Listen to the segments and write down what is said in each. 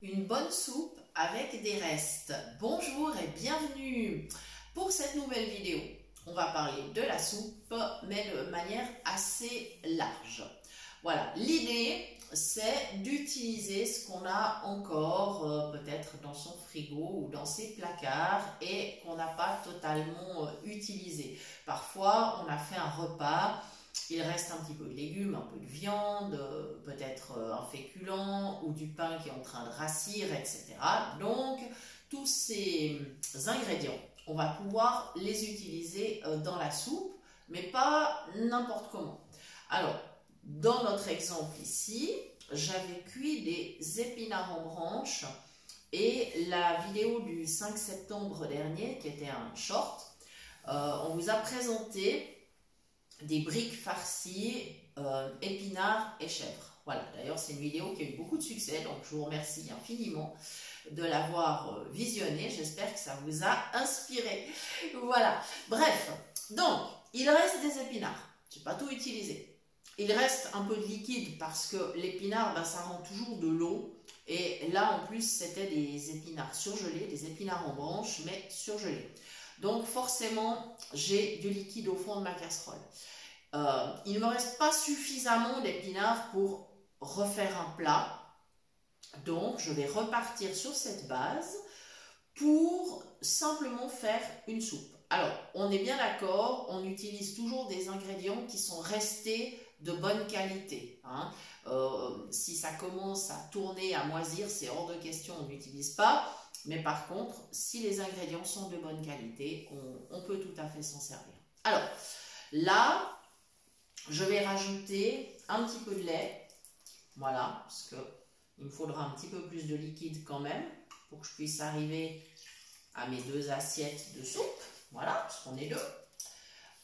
Une bonne soupe avec des restes. Bonjour et bienvenue. Pour cette nouvelle vidéo, on va parler de la soupe, mais de manière assez large. Voilà, l'idée, c'est d'utiliser ce qu'on a encore peut-être dans son frigo ou dans ses placards et qu'on n'a pas totalement utilisé. Parfois, on a fait un repas, il reste un petit peu de légumes, un peu de viande, peut-être un féculent ou du pain qui est en train de rassir, etc. Donc, tous ces ingrédients, on va pouvoir les utiliser dans la soupe, mais pas n'importe comment. Alors, dans notre exemple ici, j'avais cuit des épinards en branches et la vidéo du 5 septembre dernier, qui était un short, on vous a présenté des briques farcies, épinards et chèvres. Voilà, d'ailleurs c'est une vidéo qui a eu beaucoup de succès, donc je vous remercie infiniment de l'avoir visionnée. J'espère que ça vous a inspiré. Voilà, bref, donc il reste des épinards, je n'ai pas tout utilisé. Il reste un peu de liquide parce que l'épinard, ça rend toujours de l'eau. Et là, en plus, c'était des épinards surgelés, des épinards en branches, mais surgelés. Donc, forcément, j'ai du liquide au fond de ma casserole. Il ne me reste pas suffisamment d'épinards pour refaire un plat. Donc, je vais repartir sur cette base pour simplement faire une soupe. Alors, on est bien d'accord, on utilise toujours des ingrédients qui sont restés de bonne qualité. Si ça commence à tourner, à moisir, c'est hors de question, on n'utilise pas. Mais par contre, si les ingrédients sont de bonne qualité, on peut tout à fait s'en servir. Alors, là, je vais rajouter un petit peu de lait. Voilà, parce qu'il me faudra un petit peu plus de liquide quand même pour que je puisse arriver à mes 2 assiettes de soupe. Voilà, parce qu'on est 2.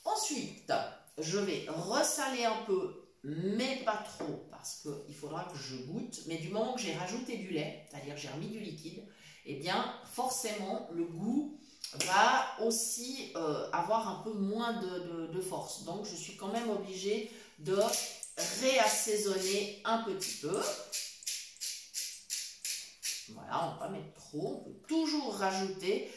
Ensuite, je vais ressaler un peu, mais pas trop, parce qu'il faudra que je goûte. Mais du moment que j'ai rajouté du lait, c'est-à-dire que j'ai remis du liquide, eh bien, forcément, le goût va aussi avoir un peu moins de force. Donc, je suis quand même obligée de réassaisonner un petit peu. Voilà, on ne va pas mettre trop, on peut toujours rajouter.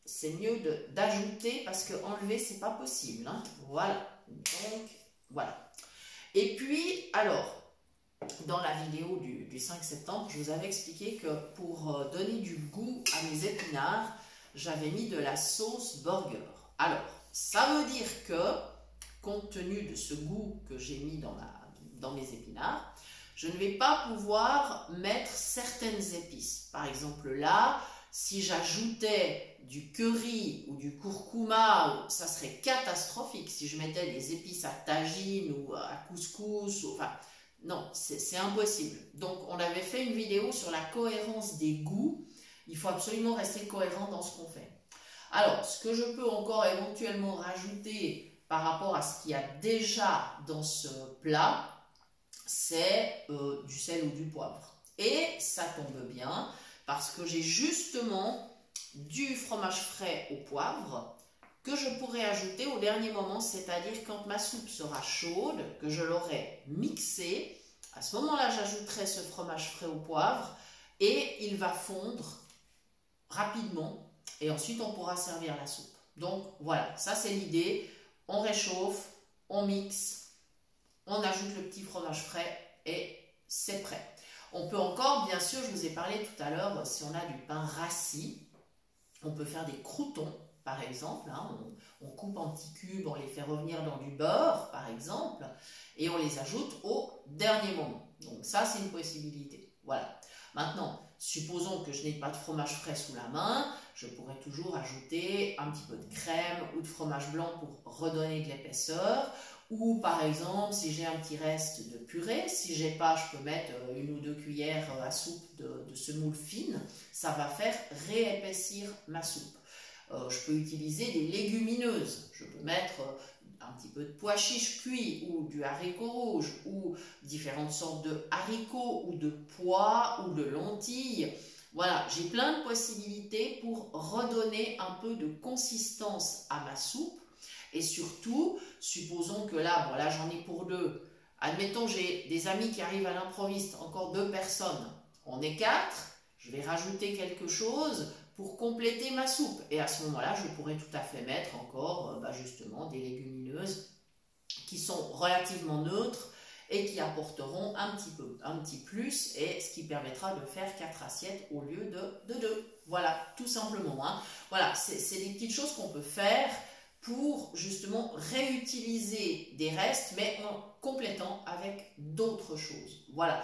C'est mieux d'ajouter parce que enlever, c'est pas possible. Voilà, donc voilà. Et puis, alors, dans la vidéo du 5 septembre, je vous avais expliqué que pour donner du goût à mes épinards, j'avais mis de la sauce burger. Alors, ça veut dire que, compte tenu de ce goût que j'ai mis dans mes épinards, je ne vais pas pouvoir mettre certaines épices. Par exemple, là, si j'ajoutais du curry ou du curcuma, ça serait catastrophique. Si je mettais des épices à tagine ou à couscous, enfin, non, c'est impossible. Donc, on avait fait une vidéo sur la cohérence des goûts. Il faut absolument rester cohérent dans ce qu'on fait. Alors, ce que je peux encore éventuellement rajouter par rapport à ce qu'il y a déjà dans ce plat, c'est du sel ou du poivre. Et ça tombe bien parce que j'ai justement du fromage frais au poivre que je pourrais ajouter au dernier moment, c'est-à-dire quand ma soupe sera chaude, que je l'aurai mixée, à ce moment-là j'ajouterai ce fromage frais au poivre et il va fondre rapidement et ensuite on pourra servir la soupe. Donc voilà, ça c'est l'idée, on réchauffe, on mixe, on ajoute le petit fromage frais et c'est prêt. On peut encore, bien sûr, je vous ai parlé tout à l'heure, si on a du pain rassis, on peut faire des croûtons, par exemple. On coupe en petits cubes, on les fait revenir dans du beurre, par exemple, et on les ajoute au dernier moment. Donc ça, c'est une possibilité. Voilà. Maintenant, supposons que je n'ai pas de fromage frais sous la main, je pourrais toujours ajouter un petit peu de crème ou de fromage blanc pour redonner de l'épaisseur. Ou par exemple, si j'ai un petit reste de purée, si j'ai pas, je peux mettre 1 ou 2 cuillères à soupe de semoule fine. Ça va faire réépaissir ma soupe. Je peux utiliser des légumineuses. Je peux mettre un petit peu de pois chiches cuits ou du haricot rouge ou différentes sortes de haricots ou de pois ou de lentilles. Voilà, j'ai plein de possibilités pour redonner un peu de consistance à ma soupe. Et surtout, supposons que là, j'en ai pour 2. Admettons, j'ai des amis qui arrivent à l'improviste, encore 2 personnes. on est 4, je vais rajouter quelque chose pour compléter ma soupe. Et à ce moment-là, je pourrais tout à fait mettre encore justement des légumineuses qui sont relativement neutres et qui apporteront un petit plus, et ce qui permettra de faire 4 assiettes au lieu de 2. Voilà, tout simplement. Hein. Voilà, c'est des petites choses qu'on peut faire pour justement réutiliser des restes, mais en complétant avec d'autres choses. Voilà.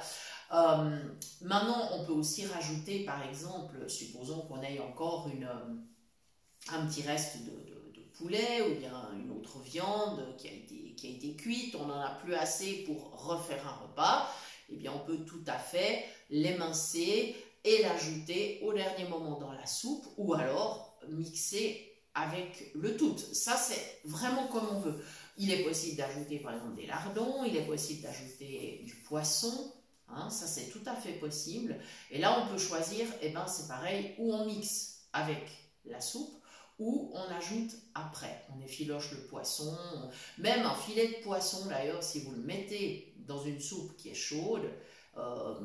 Maintenant, on peut aussi rajouter, par exemple, supposons qu'on ait encore un petit reste de poulet ou bien une autre viande qui a été cuite, on n'en a plus assez pour refaire un repas, eh bien on peut tout à fait l'émincer et l'ajouter au dernier moment dans la soupe, ou alors mixer avec le tout. Ça, c'est vraiment comme on veut. Il est possible d'ajouter par exemple des lardons, il est possible d'ajouter du poisson, hein, ça c'est tout à fait possible. Et là on peut choisir, c'est pareil, ou on mixe avec la soupe, ou on ajoute après. On effiloche le poisson, même un filet de poisson d'ailleurs, si vous le mettez dans une soupe qui est chaude,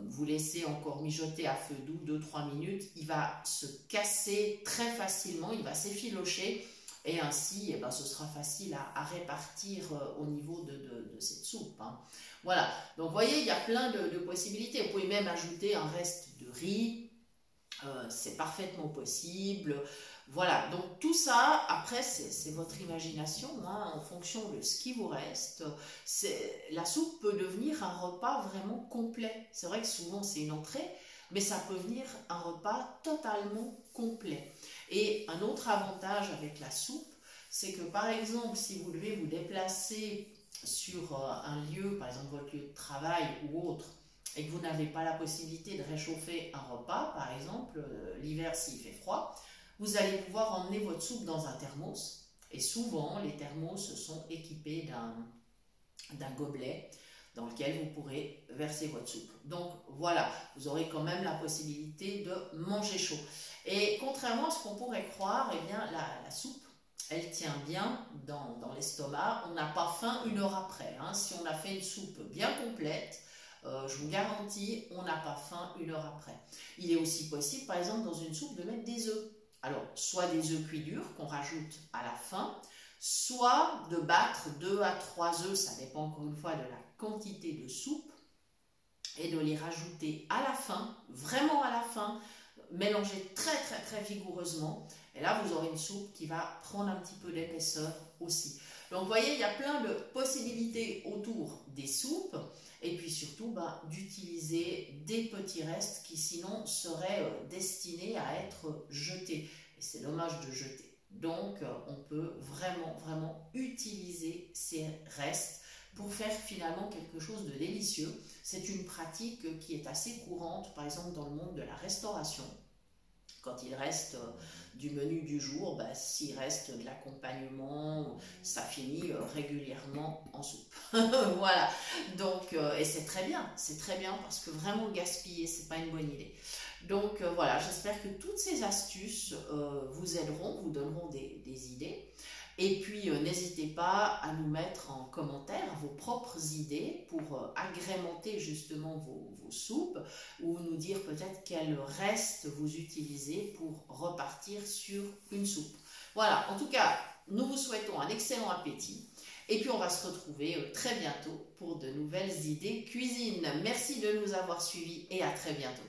vous laissez encore mijoter à feu doux 2-3 minutes, il va se casser très facilement, il va s'effilocher, et ainsi ce sera facile à répartir au niveau de cette soupe. Hein. Voilà, donc vous voyez, il y a plein de possibilités. Vous pouvez même ajouter un reste de riz, c'est parfaitement possible. Voilà, donc tout ça, après, c'est votre imagination, hein, en fonction de ce qui vous reste. La soupe peut devenir un repas vraiment complet. C'est vrai que souvent, c'est une entrée, mais ça peut devenir un repas totalement complet. Et un autre avantage avec la soupe, c'est que, par exemple, si vous devez vous déplacer sur un lieu, par exemple votre lieu de travail ou autre, et que vous n'avez pas la possibilité de réchauffer un repas, par exemple, l'hiver s'il fait froid, vous allez pouvoir emmener votre soupe dans un thermos, et souvent les thermos sont équipés d'un gobelet dans lequel vous pourrez verser votre soupe. Donc voilà, vous aurez quand même la possibilité de manger chaud. Et contrairement à ce qu'on pourrait croire, eh bien la soupe, elle tient bien dans l'estomac, on n'a pas faim 1 heure après. Hein. Si on a fait une soupe bien complète, je vous garantis, on n'a pas faim 1 heure après. Il est aussi possible, par exemple, dans une soupe, de mettre des œufs. Alors, soit des œufs cuits durs qu'on rajoute à la fin, soit de battre 2 à 3 œufs, ça dépend encore une fois de la quantité de soupe, et de les rajouter à la fin, vraiment à la fin, mélanger très très très vigoureusement, et là vous aurez une soupe qui va prendre un petit peu d'épaisseur aussi. Donc vous voyez, il y a plein de possibilités autour des soupes, et puis surtout d'utiliser des petits restes qui sinon seraient destinés à être jetés, et c'est dommage de jeter. Donc on peut vraiment utiliser ces restes pour faire finalement quelque chose de délicieux. C'est une pratique qui est assez courante, par exemple dans le monde de la restauration. Quand il reste du menu du jour, s'il reste de l'accompagnement, ça finit régulièrement en soupe. Voilà, donc, et c'est très bien parce que vraiment gaspiller, c'est pas une bonne idée. Donc voilà, j'espère que toutes ces astuces vous aideront, vous donneront des idées. Et puis, n'hésitez pas à nous mettre en commentaire vos propres idées pour agrémenter justement vos soupes, ou nous dire peut-être quel reste vous utilisez pour repartir sur une soupe. Voilà, en tout cas, nous vous souhaitons un excellent appétit. Et puis, on va se retrouver très bientôt pour de nouvelles idées cuisine. Merci de nous avoir suivis et à très bientôt.